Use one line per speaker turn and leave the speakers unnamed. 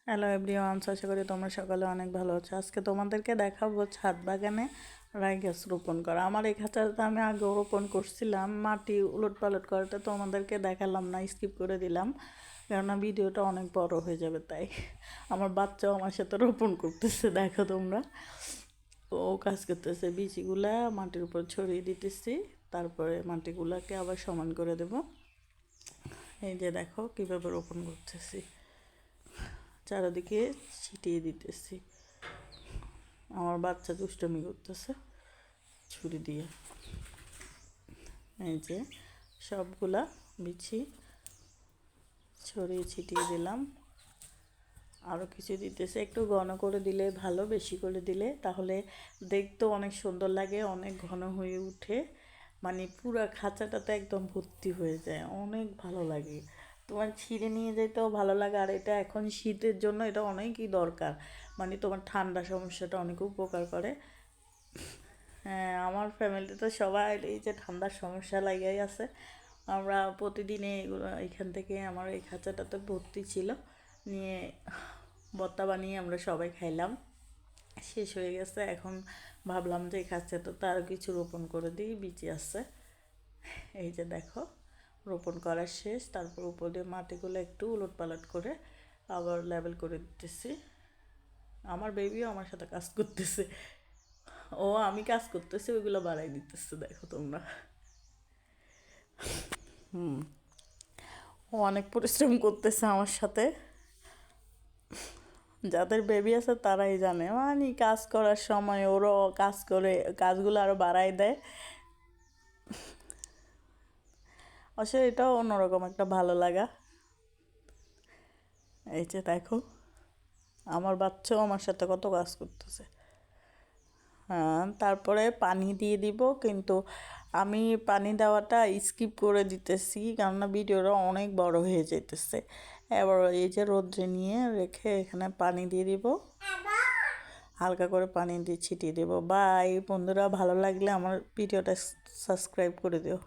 Hello everyone, আশা করি তোমরা সকালে অনেক ভালো আছো। আজকে তোমাদেরকে দেখাবো ছাদ বাগানে রাই গাছ রোপণ করা। আমার এই খাঁচাটা আমি আগেও রোপণ করছিলাম, মাটি উলট পালট করাটা তোমাদেরকে দেখালাম না, স্কিপ করে দিলাম, কেননা ভিডিওটা অনেক বড় হয়ে যাবে। তাই আমার বাচ্চাও আমার সাথে রোপণ করতেছে, দেখো তোমরা। ও কাজ করতেছে, বীজগুলা মাটির উপর ছড়িয়ে দিতেছি, তারপরে মাটিগুলাকে আবার সমান করে দেব। এই যে দেখো কীভাবে রোপণ করতেছি, চারিদিকে ছিটিয়ে দিতেছি। আমার বাচ্চা দুষ্টমি করতেছে ছুরি দিয়ে। এই যে সবগুলা বিছি ছড়িয়ে ছিটিয়ে দিলাম। আরও কিছু দিতেছে, একটু ঘন করে দিলে ভালো, বেশি করে দিলে তাহলে দেখতেও অনেক সুন্দর লাগে, অনেক ঘন হয়ে উঠে, মানে পুরো খাঁচাটাতে একদম ভর্তি হয়ে যায়, অনেক ভালো লাগে। তোমার ছিঁড়ে নিয়ে যেতেও ভালো লাগে। আর এটা এখন শীতের জন্য এটা অনেকই দরকার, মানে তোমার ঠান্ডা সমস্যাটা অনেক উপকার করে। হ্যাঁ, আমার ফ্যামিলিতে সবাই এই যে ঠান্ডার সমস্যা লাগাই আছে। আমরা প্রতিদিনে এগুলো এখান থেকে, আমার এই খাঁচাটাতে ভর্তি ছিল, নিয়ে ভর্তা বানিয়ে আমরা সবাই খাইলাম। শেষ হয়ে গেছে, এখন ভাবলাম যে এই খাঁচাটা তার কিছু রোপণ করে দিই, বিচি আছে। এই যে দেখো রোপণ করা শেষ, তারপর উপর দিয়ে মাটিগুলো একটু উলট পালট করে আবার লেবেল করে দিতেছি। আমার বেবিও আমার সাথে কাজ করতেছে, ও আমি কাজ করতেছি ওইগুলো বাড়াই দিতেছে, দেখো তোমরা। ও অনেক পরিশ্রম করতেছে আমার সাথে। যাদের বেবি আছে তারাই জানে, মানে কাজ করার সময় ওরও কাজ করে, কাজগুলো আরও বাড়াই দেয়। আসলে এটাও অন্যরকম একটা ভালো লাগা। এই যে দেখো আমার বাচ্চাও আমার সাথে কত কাজ করতেছে। হ্যাঁ, তারপরে পানি দিয়ে দিব, কিন্তু আমি পানি দেওয়াটা স্কিপ করে দিতেছি, কেননা ভিডিওটা অনেক বড় হয়ে যেতেছে। এবার এই যে রোদ্রে নিয়ে রেখে এখানে পানি দিয়ে দিব, হালকা করে পানি দিয়ে ছিটিয়ে দেবো। বাই বন্ধুরা, ভালো লাগলে আমার ভিডিওটা সাবস্ক্রাইব করে দিও।